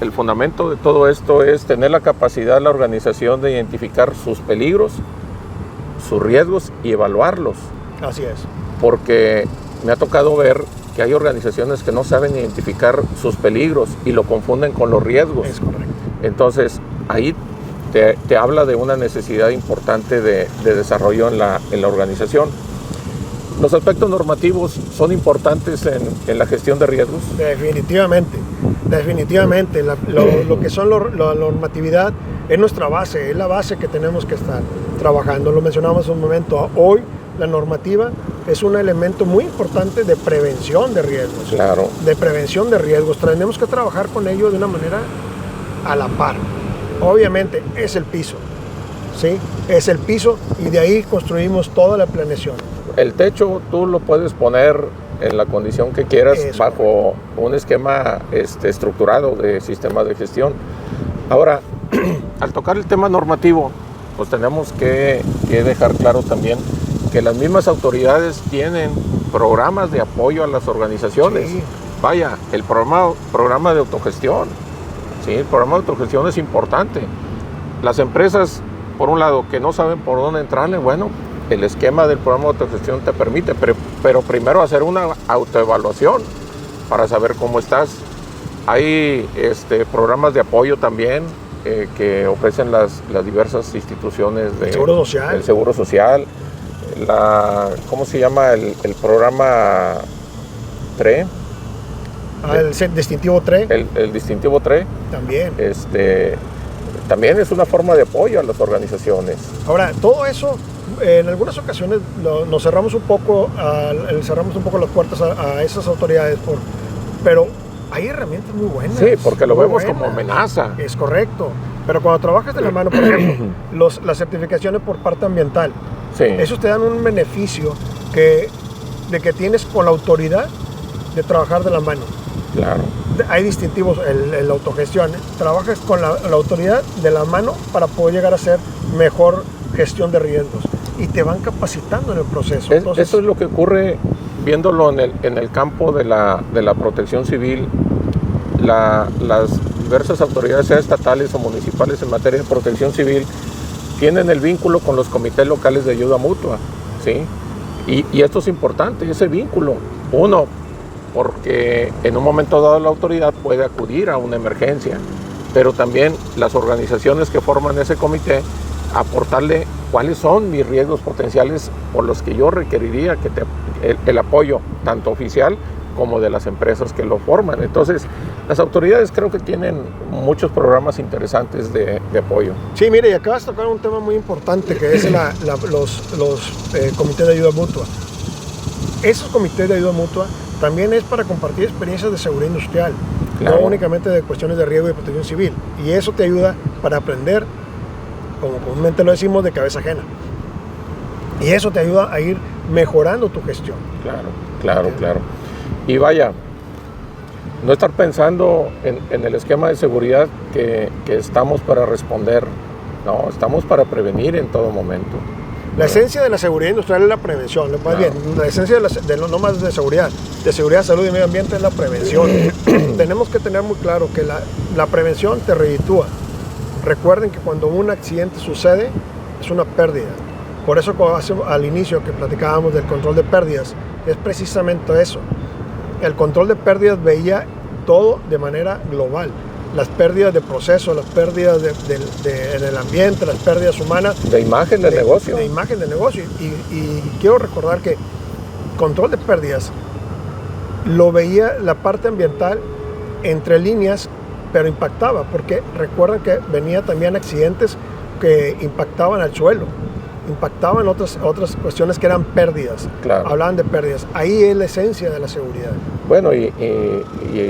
el fundamento de todo esto es tener la capacidad de la organización de identificar sus peligros, sus riesgos y evaluarlos.
Así es.
Porque me ha tocado ver que hay organizaciones que no saben identificar sus peligros y lo confunden con los riesgos.
Es correcto.
Entonces, ahí te habla de una necesidad importante de desarrollo en la organización. ¿Los aspectos normativos son importantes en la gestión de riesgos?
Definitivamente. Lo que son la normatividad es nuestra base, es la base que tenemos que estar trabajando. Lo mencionamos un momento. Hoy la normativa es un elemento muy importante de prevención de riesgos.
Claro.
De prevención de riesgos. Tenemos que trabajar con ello de una manera a la par. Obviamente es el piso, ¿sí? Es el piso y de ahí construimos toda la planeación.
El techo tú lo puedes poner en la condición que quieras bajo un esquema estructurado de sistemas de gestión. Ahora, al tocar el tema normativo, pues tenemos que dejar claro también que las mismas autoridades tienen programas de apoyo a las organizaciones.
Sí.
Vaya, el programa de autogestión. Sí, el programa de autogestión es importante. Las empresas, por un lado, que no saben por dónde entrarle, bueno, el esquema del programa de autogestión te permite, pero primero hacer una autoevaluación para saber cómo estás. Hay programas de apoyo también que ofrecen las diversas instituciones
del Seguro Social.
El Seguro Social, ¿cómo se llama el programa TRE?
El distintivo TRE.
El distintivo TRE.
También.
También es una forma de apoyo a las organizaciones.
Ahora, todo eso, en algunas ocasiones nos cerramos un poco las puertas a esas autoridades, pero hay herramientas muy buenas.
Sí, porque lo vemos como amenaza.
Es correcto. Pero cuando trabajas de la mano, por ejemplo, las certificaciones por parte ambiental,
sí,
esos te dan un beneficio de que tienes con la autoridad de trabajar de la mano.
Claro.
Hay distintivos, la autogestión. Trabajas con la autoridad de la mano para poder llegar a hacer mejor gestión de riesgos y te van capacitando en el proceso. Entonces,
eso es lo que ocurre viéndolo en el campo de la protección civil. Las diversas autoridades, sea estatales o municipales en materia de protección civil, tienen el vínculo con los comités locales de ayuda mutua, ¿sí? Y esto es importante, ese vínculo. Uno, porque en un momento dado la autoridad puede acudir a una emergencia, pero también las organizaciones que forman ese comité aportarle cuáles son mis riesgos potenciales por los que yo requeriría el apoyo tanto oficial como de las empresas que lo forman. Entonces, las autoridades creo que tienen muchos programas interesantes de apoyo.
Sí, mire, y acabas de tocar un tema muy importante que es los comités de ayuda mutua. Esos comités de ayuda mutua también es para compartir experiencias de seguridad industrial,
claro,
no únicamente de cuestiones de riesgo y protección civil. Y eso te ayuda para aprender, como comúnmente lo decimos, de cabeza ajena. Y eso te ayuda a ir mejorando tu gestión.
Claro. Y vaya, no estar pensando en el esquema de seguridad que estamos para responder, no, estamos para prevenir en todo momento.
La esencia de la seguridad industrial es la prevención, más bien, la esencia no más de seguridad, salud y medio ambiente es la prevención. Tenemos que tener muy claro que la prevención te reditúa. Recuerden que cuando un accidente sucede, es una pérdida. Por eso al inicio que platicábamos del control de pérdidas, es precisamente eso. El control de pérdidas veía todo de manera global. Las pérdidas de proceso, las pérdidas en el ambiente, las pérdidas humanas.
De imagen del negocio.
De imagen del negocio. Y quiero recordar que control de pérdidas lo veía la parte ambiental entre líneas, pero impactaba, porque recuerden que venía también accidentes que impactaban al suelo, impactaban otras cuestiones que eran pérdidas.
Claro.
Hablaban de pérdidas. Ahí es la esencia de la seguridad.
Bueno, y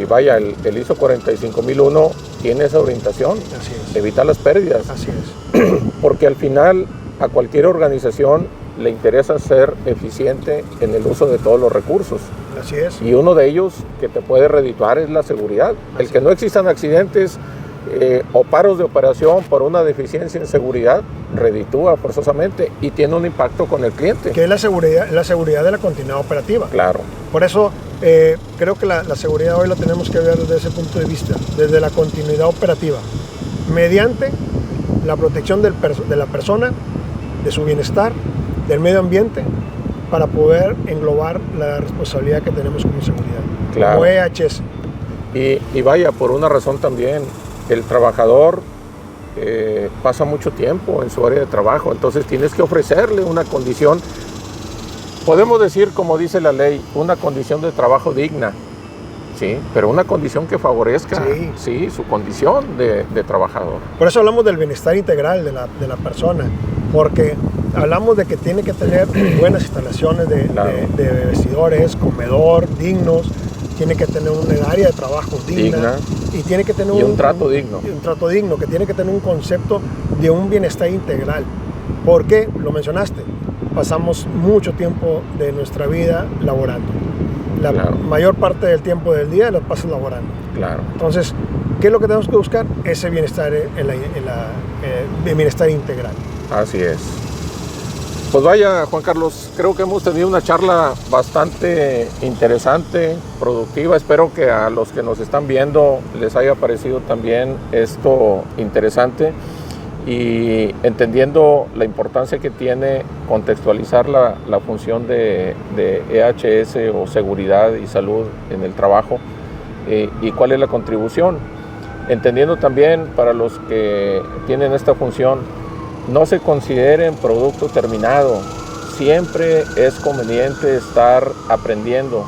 vaya, el ISO 45001 tiene esa orientación,
Así es.
Evitar las pérdidas.
Así es.
Porque al final a cualquier organización le interesa ser eficiente en el uso de todos los recursos.
Así es.
Y uno de ellos que te puede redituar es la seguridad. El que no existan accidentes o paros de operación por una deficiencia en seguridad, reditúa forzosamente y tiene un impacto con el cliente.
Que es la seguridad de la continuidad operativa.
Claro.
Por eso creo que la seguridad hoy la tenemos que ver desde ese punto de vista, desde la continuidad operativa, mediante la protección de la persona, de su bienestar, del medio ambiente, para poder englobar la responsabilidad que tenemos como seguridad,
claro,
como EHS.
Y vaya, por una razón también, el trabajador pasa mucho tiempo en su área de trabajo, entonces tienes que ofrecerle una condición, podemos decir, como dice la ley, una condición de trabajo digna, sí, pero una condición que favorezca sí, su condición de trabajador.
Por eso hablamos del bienestar integral de la persona, porque hablamos de que tiene que tener buenas instalaciones de vestidores, comedor, dignos, tiene que tener un área de trabajo digna y tiene que tener
un trato digno.
Un trato digno, que tiene que tener un concepto de un bienestar integral. Porque, lo mencionaste, pasamos mucho tiempo de nuestra vida laborando. La mayor parte del tiempo del día la pasas laborando.
Claro.
Entonces, ¿qué es lo que tenemos que buscar? Ese bienestar, bienestar integral.
Así es. Pues vaya, Juan Carlos, creo que hemos tenido una charla bastante interesante, productiva. Espero que a los que nos están viendo les haya parecido también esto interesante y entendiendo la importancia que tiene contextualizar la función de EHS o seguridad y salud en el trabajo y cuál es la contribución. Entendiendo también para los que tienen esta función, no se consideren producto terminado. Siempre es conveniente estar aprendiendo.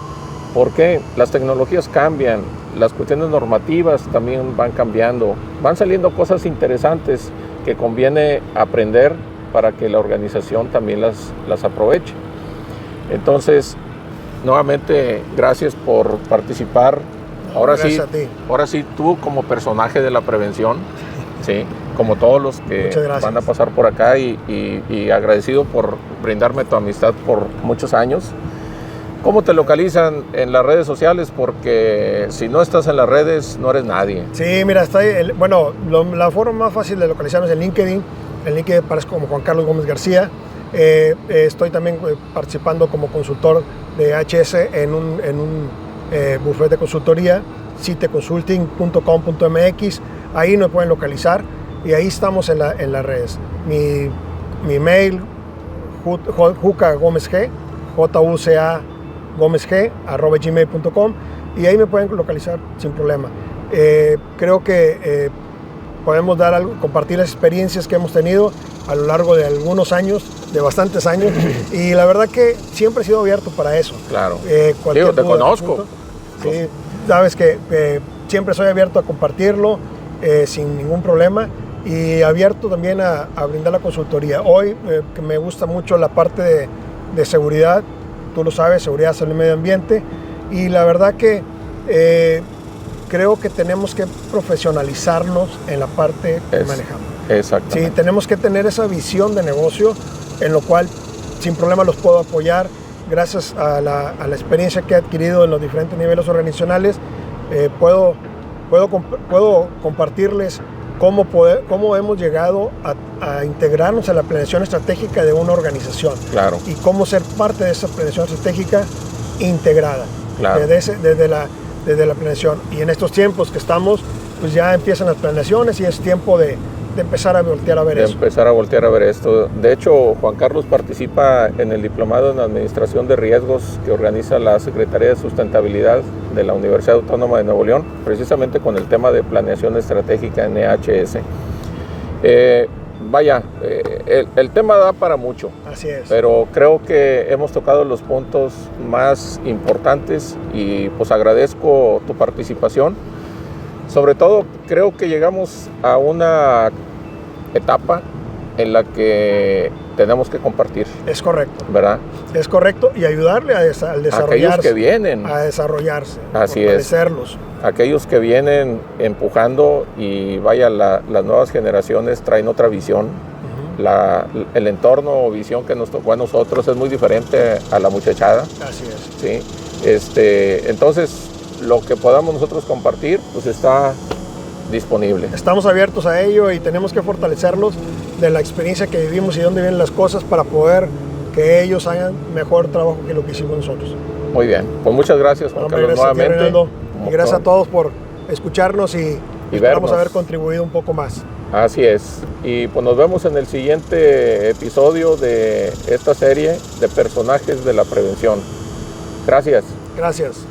¿Por qué? Las tecnologías cambian, las cuestiones normativas también van cambiando. Van saliendo cosas interesantes que conviene aprender para que la organización también las aproveche. Entonces, nuevamente, gracias por participar. Ahora sí, tú como personaje de la prevención, sí, como todos los que van a pasar por acá y agradecido por brindarme tu amistad por muchos años. ¿Cómo te localizan en las redes sociales? Porque si no estás en las redes, no eres nadie.
Sí, mira, la forma más fácil de localizarnos es en LinkedIn. En LinkedIn aparezco como Juan Carlos Gómez García. Estoy también participando como consultor de HS en un bufete de consultoría, citeconsulting.com.mx. Ahí nos pueden localizar y ahí estamos en las redes. Mi mail, Juca Gómez G, JUCA Gómez G, @gmail.com, y ahí me pueden localizar sin problema. Creo que podemos compartir las experiencias que hemos tenido a lo largo de algunos años, de bastantes años, y la verdad que siempre he sido abierto para eso.
Claro. Digo, te conozco.
Sí, sabes que siempre soy abierto a compartirlo sin ningún problema y abierto también a brindar la consultoría. Hoy que me gusta mucho la parte de seguridad, tú lo sabes, seguridad, salud y medio ambiente, y la verdad que creo que tenemos que profesionalizarnos en la parte que manejamos.
Exactamente.
Sí, tenemos que tener esa visión de negocio en lo cual sin problema los puedo apoyar gracias a la experiencia que he adquirido en los diferentes niveles organizacionales. Puedo compartirles cómo hemos llegado a integrarnos a la planeación estratégica de una organización.
Claro.
Y cómo ser parte de esa planeación estratégica integrada.
Claro.
Desde la planeación. Y en estos tiempos que estamos, pues ya empiezan las planeaciones y es tiempo de empezar a voltear a ver eso.
Empezar a voltear a ver esto. De hecho, Juan Carlos participa en el Diplomado en Administración de Riesgos que organiza la Secretaría de Sustentabilidad de la Universidad Autónoma de Nuevo León, precisamente con el tema de planeación estratégica en EHS. El tema da para mucho.
Así es.
Pero creo que hemos tocado los puntos más importantes y pues agradezco tu participación. Sobre todo, creo que llegamos a una etapa en la que tenemos que compartir.
Es correcto.
¿Verdad?
Es correcto, y ayudarle al desarrollarse.
Aquellos que vienen.
A desarrollarse.
Así
fortalecerlos.
Es. Aquellos que vienen empujando y las nuevas generaciones traen otra visión. El entorno o visión que nos tocó a nosotros es muy diferente a la muchachada.
Así es.
¿Sí? Entonces, lo que podamos nosotros compartir, pues está disponible.
Estamos abiertos a ello y tenemos que fortalecerlos de la experiencia que vivimos y dónde vienen las cosas para poder que ellos hagan mejor trabajo que lo que hicimos nosotros.
Muy bien, pues muchas gracias, Juan Carlos, nuevamente.
Y gracias a todos por escucharnos y esperamos haber contribuido un poco más.
Así es, y pues nos vemos en el siguiente episodio de esta serie de personajes de la prevención. Gracias.
Gracias.